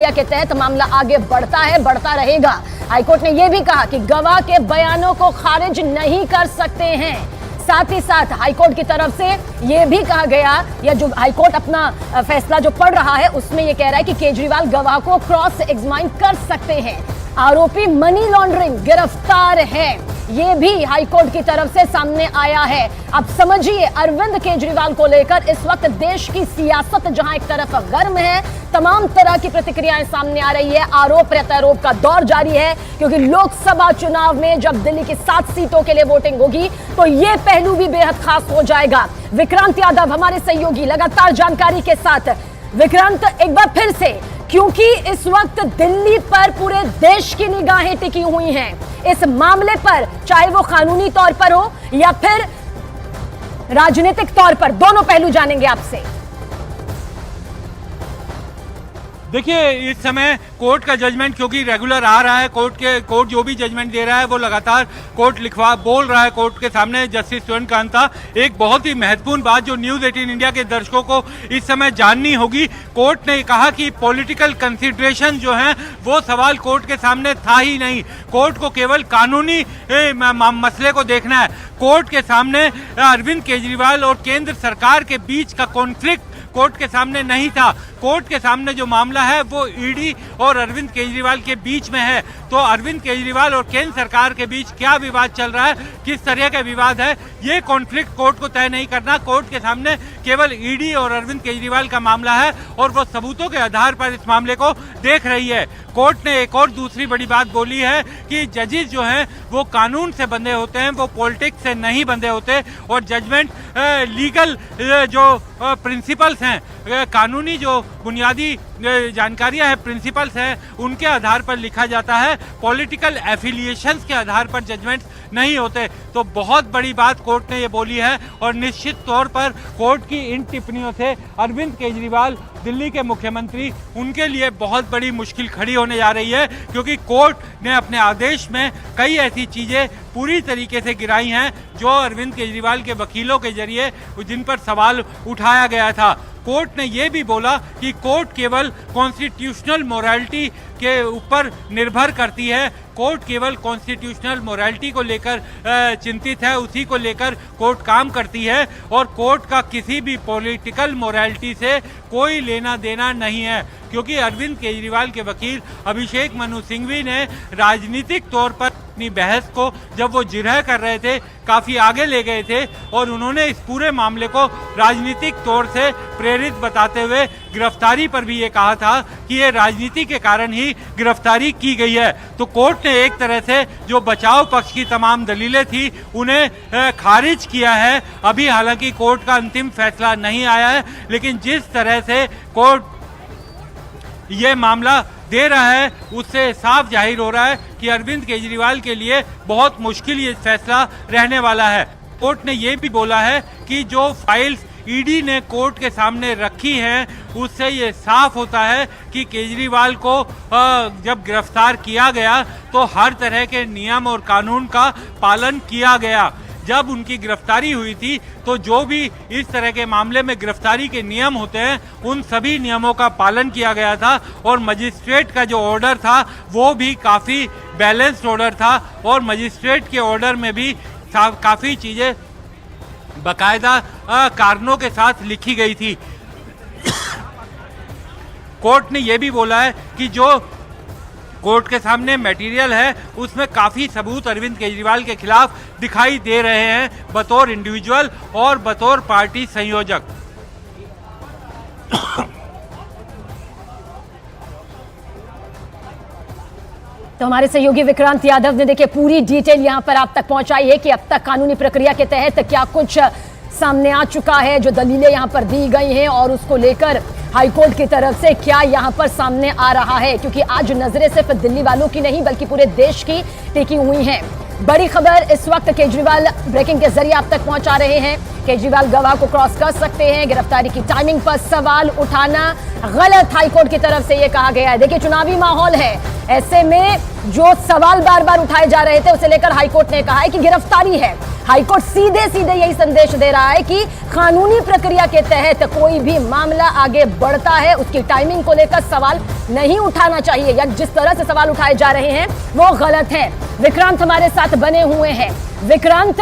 के तहत मामला आगे बढ़ता है, बढ़ता रहेगा। हाईकोर्ट ने यह भी कहा कि गवाह के बयानों को खारिज नहीं कर सकते हैं। साथ ही साथ हाईकोर्ट की तरफ से यह भी कहा गया, या जो हाईकोर्ट अपना फैसला जो पढ़ रहा है उसमें यह कह रहा है कि केजरीवाल गवाह को क्रॉस एग्जामिन कर सकते हैं। आरोपी मनी लॉन्ड्रिंग गिरफ्तार है, ये भी हाईकोर्ट की तरफ से सामने आया है। अब समझिए अरविंद केजरीवाल को लेकर इस वक्त देश की सियासत जहां एक तरफ गर्म है, तमाम तरह की प्रतिक्रियाएं सामने आ रही है, आरोप प्रत्यारोप का दौर जारी है, क्योंकि लोकसभा चुनाव में जब दिल्ली की 7 सीटों के लिए वोटिंग होगी तो यह पहलू भी बेहद खास हो जाएगा। विक्रांत यादव हमारे सहयोगी लगातार जानकारी के साथ। विक्रांत, एक बार फिर से, क्योंकि इस वक्त दिल्ली पर पूरे देश की निगाहें टिकी हुई हैं इस मामले पर, चाहे वो कानूनी तौर पर हो या फिर राजनीतिक तौर पर, दोनों पहलू जानेंगे आपसे। देखिए, इस समय कोर्ट का जजमेंट क्योंकि रेगुलर आ रहा है, कोर्ट जो भी जजमेंट दे रहा है वो लगातार कोर्ट बोल रहा है कोर्ट के सामने। जस्टिस सूर्यकांता, एक बहुत ही महत्वपूर्ण बात जो न्यूज़ 18 इंडिया के दर्शकों को इस समय जाननी होगी, कोर्ट ने कहा कि पॉलिटिकल कंसिडरेशन जो है वो सवाल कोर्ट के सामने था ही नहीं। कोर्ट को केवल कानूनी मसले को देखना है। कोर्ट के सामने अरविंद केजरीवाल और केंद्र सरकार के बीच का कॉन्फ्लिक्ट कोर्ट के सामने नहीं था। कोर्ट के सामने जो मामला है वो ईडी और अरविंद केजरीवाल के बीच में है। तो अरविंद केजरीवाल और केंद्र सरकार के बीच क्या विवाद चल रहा है, किस तरह का विवाद है, ये कॉन्फ्लिक्ट कोर्ट को तय नहीं करना। कोर्ट के सामने केवल ईडी और अरविंद केजरीवाल का मामला है और वो सबूतों के आधार पर इस मामले को देख रही है। कोर्ट ने एक और दूसरी बड़ी बात बोली है कि जजेस जो हैं वो कानून से बंधे होते हैं, वो पॉलिटिक्स से नहीं बंधे होते, और जजमेंट लीगल जो प्रिंसिपल्स हैं, कानूनी जो बुनियादी जानकारियां हैं, प्रिंसिपल्स हैं, उनके आधार पर लिखा जाता है। पॉलिटिकल एफिलिएशंस के आधार पर जजमेंट्स नहीं होते। तो बहुत बड़ी बात कोर्ट ने ये बोली है, और निश्चित तौर पर कोर्ट की इन टिप्पणियों से अरविंद केजरीवाल दिल्ली के मुख्यमंत्री, उनके लिए बहुत बड़ी मुश्किल खड़ी होने जा रही है, क्योंकि कोर्ट ने अपने आदेश में कई ऐसी चीज़ें पूरी तरीके से गिराई हैं जो अरविंद केजरीवाल के वकीलों के जरिए जिन पर सवाल उठाया गया था। कोर्ट ने यह भी बोला कि कोर्ट केवल कॉन्स्टिट्यूशनल मोरालिटी के ऊपर निर्भर करती है। कोर्ट केवल कॉन्स्टिट्यूशनल मोरालिटी को लेकर चिंतित है, उसी को लेकर कोर्ट काम करती है, और कोर्ट का किसी भी पॉलिटिकल मोरालिटी से कोई लेना देना नहीं है। क्योंकि अरविंद केजरीवाल के वकील अभिषेक मनु सिंघवी ने राजनीतिक तौर पर अपनी बहस को, जब वो जिरह कर रहे थे, काफ़ी आगे ले गए थे, और उन्होंने इस पूरे मामले को राजनीतिक तौर से प्रेरित बताते हुए गिरफ्तारी पर भी ये कहा था कि ये राजनीति के कारण ही गिरफ्तारी की गई है। तो कोर्ट ने एक तरह से जो बचाव पक्ष की तमाम दलीलें थी उन्हें खारिज किया है। अभी हालांकि कोर्ट का अंतिम फैसला नहीं आया है, लेकिन जिस तरह से कोर्ट ये मामला दे रहा है उससे साफ जाहिर हो रहा है कि अरविंद केजरीवाल के लिए बहुत मुश्किल ये फैसला रहने वाला है। कोर्ट ने ये भी बोला है कि जो फाइल्स ईडी ने कोर्ट के सामने रखी हैं उससे ये साफ होता है कि केजरीवाल को जब गिरफ्तार किया गया तो हर तरह के नियम और कानून का पालन किया गया। जब उनकी गिरफ्तारी हुई थी तो जो भी इस तरह के मामले में गिरफ्तारी के नियम होते हैं उन सभी नियमों का पालन किया गया था, और मजिस्ट्रेट का जो ऑर्डर था वो भी काफ़ी बैलेंस्ड ऑर्डर था, और मजिस्ट्रेट के ऑर्डर में भी काफ़ी चीज़ें बाकायदा कारणों के साथ लिखी गई थी। कोर्ट ने यह भी बोला है कि जो कोर्ट के सामने मटेरियल है उसमें काफ़ी सबूत अरविंद केजरीवाल के खिलाफ दिखाई दे रहे हैं, बतौर इंडिविजुअल और बतौर पार्टी संयोजक। तो हमारे सहयोगी विक्रांत यादव ने देखिए पूरी डिटेल यहां पर आप तक पहुंचाई है कि अब तक कानूनी प्रक्रिया के तहत क्या कुछ सामने आ चुका है, जो दलीलें यहां पर दी गई हैं, और उसको लेकर हाईकोर्ट की तरफ से क्या यहां पर सामने आ रहा है, क्योंकि आज नजरें सिर्फ दिल्ली वालों की नहीं बल्कि पूरे देश की टिकी हुई हैं। बड़ी खबर इस वक्त केजरीवाल ब्रेकिंग के जरिए आप तक पहुंचा रहे हैं। केजरीवाल गवाह को क्रॉस कर सकते हैं, गिरफ्तारी की टाइमिंग पर सवाल उठाना गलत, हाईकोर्ट की तरफ से यह कहा गया है। देखिए चुनावी माहौल है, ऐसे में जो सवाल बार बार उठाए जा रहे थे उसे लेकर हाईकोर्ट ने कहा है कि गिरफ्तारी है, हाईकोर्ट सीधे सीधे यही संदेश दे रहा है कि कानूनी प्रक्रिया के तहत कोई भी मामला आगे बढ़ता है उसकी टाइमिंग को लेकर सवाल नहीं उठाना चाहिए, या जिस तरह से सवाल उठाए जा रहे हैं वो गलत है। विक्रांत हमारे साथ बने हुए हैं। विक्रांत,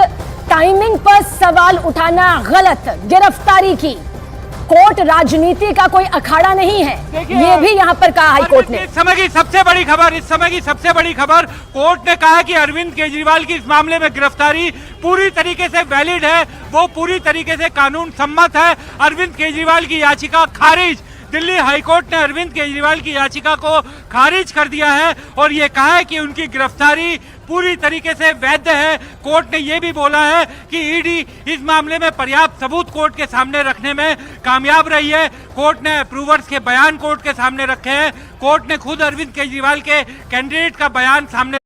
टाइमिंग पर सवाल उठाना गलत, गिरफ्तारी की कोर्ट राजनीति का कोई अखाड़ा नहीं है, ये भी यहां पर कहा हाईकोर्ट ने। इस समय की सबसे बड़ी खबर कोर्ट ने कहा है कि अरविंद केजरीवाल की इस मामले में गिरफ्तारी पूरी तरीके से वैलिड है, वो पूरी तरीके से कानून सम्मत है। अरविंद केजरीवाल की याचिका खारिज। दिल्ली हाईकोर्ट ने अरविंद केजरीवाल की याचिका को खारिज कर दिया है और ये कहा है कि उनकी गिरफ्तारी पूरी तरीके से वैध है। कोर्ट ने यह भी बोला है कि ईडी इस मामले में पर्याप्त सबूत कोर्ट के सामने रखने में कामयाब रही है। कोर्ट ने अप्रूवर्स के बयान कोर्ट के सामने रखे हैं। कोर्ट ने खुद अरविंद केजरीवाल के कैंडिडेट का बयान सामने